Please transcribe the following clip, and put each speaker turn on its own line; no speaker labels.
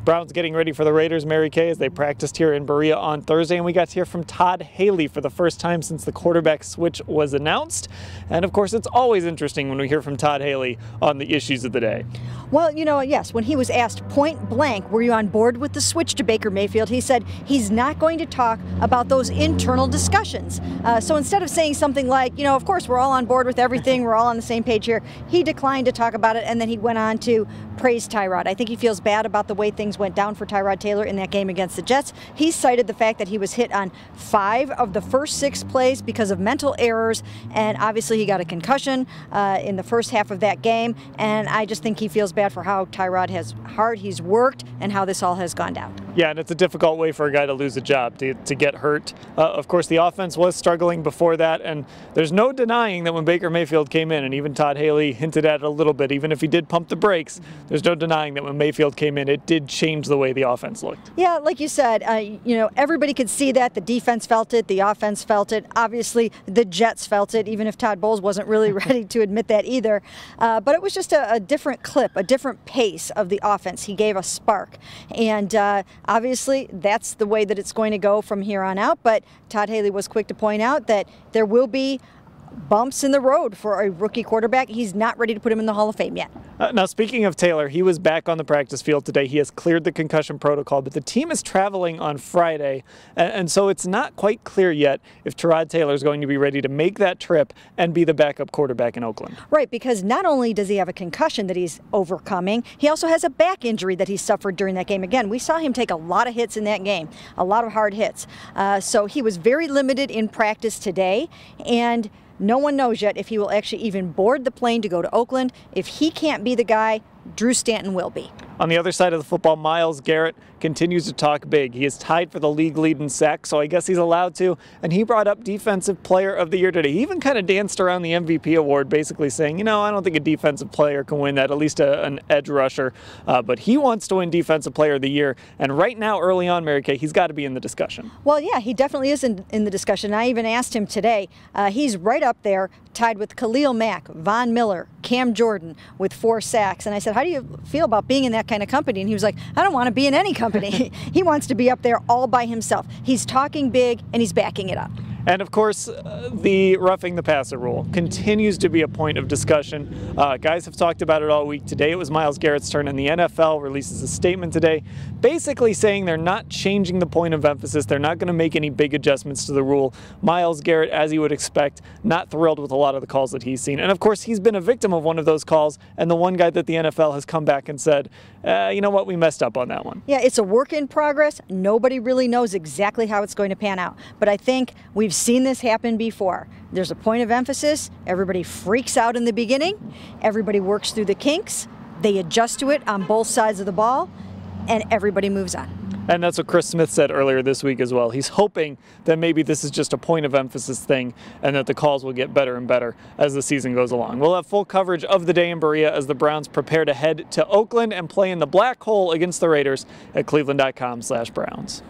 Browns getting ready for the Raiders, Mary Kay, as they practiced here in Berea on Thursday, and we got to hear from Todd Haley for the first time since the quarterback switch was announced. And of course, it's always interesting when we hear from Todd Haley on the issues of the day.
Well, you know, yes, when he was asked point blank, were you on board with the switch to Baker Mayfield, he said he's not going to talk about those internal discussions. So instead of saying something like, you know, of course, we're all on board with everything, we're all on the same page here, he declined to talk about it, and then he went on to praise Tyrod. I think he feels bad about the way things went down for Tyrod Taylor in that game against the Jets. He cited the fact that he was hit on 5 of the first 6 plays because of mental errors, and obviously he got a concussion in the first half of that game, and I just think he feels bad for how Tyrod has hard he's worked and how this all has gone down.
Yeah, and it's a difficult way for a guy to lose a job, to get hurt. Of course, the offense was struggling before that, and there's no denying that when Baker Mayfield came in, and even Todd Haley hinted at it a little bit, even if he did pump the brakes, there's no denying that when Mayfield came in, it did change the way the offense looked.
Yeah, like you said, you know, everybody could see that. The defense felt it, the offense felt it. Obviously, the Jets felt it, even if Todd Bowles wasn't really ready to admit that either. But it was just a different clip, a different pace of the offense. He gave a spark, and obviously, that's the way that it's going to go from here on out. But Todd Haley was quick to point out that there will be bumps in the road for a rookie quarterback. He's not ready to put him in the Hall of Fame yet.
Now, speaking of Taylor, he was back on the practice field today. He has cleared the concussion protocol, but the team is traveling on Friday, and so it's not quite clear yet if Tyrod Taylor is going to be ready to make that trip and be the backup quarterback in Oakland.
Right, because not only does he have a concussion that he's overcoming, he also has a back injury that he suffered during that game. Again, we saw him take a lot of hits in that game, a lot of hard hits. So he was very limited in practice today, and no one knows yet if he will actually even board the plane to go to Oakland. If he can't be the guy, Drew Stanton will be.
On the other side of the football, Myles Garrett continues to talk big. He is tied for the league lead in sacks, so I guess he's allowed to. And he brought up Defensive Player of the Year today. He even kind of danced around the MVP award, basically saying, you know, I don't think a defensive player can win that, at least an edge rusher. But he wants to win Defensive Player of the Year. And right now, early on, Mary Kay, he's got to be in the discussion.
Well, yeah, he definitely is in the discussion. I even asked him today. He's right up there, tied with Khalil Mack, Von Miller, Cam Jordan with 4 sacks. And I said, how do you feel about being in that kind of company? And he was like, I don't want to be in any company. He wants to be up there all by himself. He's talking big and he's backing it up.
And of course, the roughing the passer rule continues to be a point of discussion. Guys have talked about it all week. Today it was Myles Garrett's turn, and the NFL releases a statement today basically saying they're not changing the point of emphasis. They're not going to make any big adjustments to the rule. Myles Garrett, as you would expect, not thrilled with a lot of the calls that he's seen. And of course, he's been a victim of one of those calls, and the one guy that the NFL has come back and said, you know what, we messed up on that one.
Yeah, it's a work in progress. Nobody really knows exactly how it's going to pan out. But I think we've seen this happen before. There's a point of emphasis. Everybody freaks out in the beginning. Everybody works through the kinks. They adjust to it on both sides of the ball, and everybody moves on.
And that's what Chris Smith said earlier this week as well. He's hoping that maybe this is just a point of emphasis thing and that the calls will get better and better as the season goes along. We'll have full coverage of the day in Berea as the Browns prepare to head to Oakland and play in the black hole against the Raiders at cleveland.com/Browns.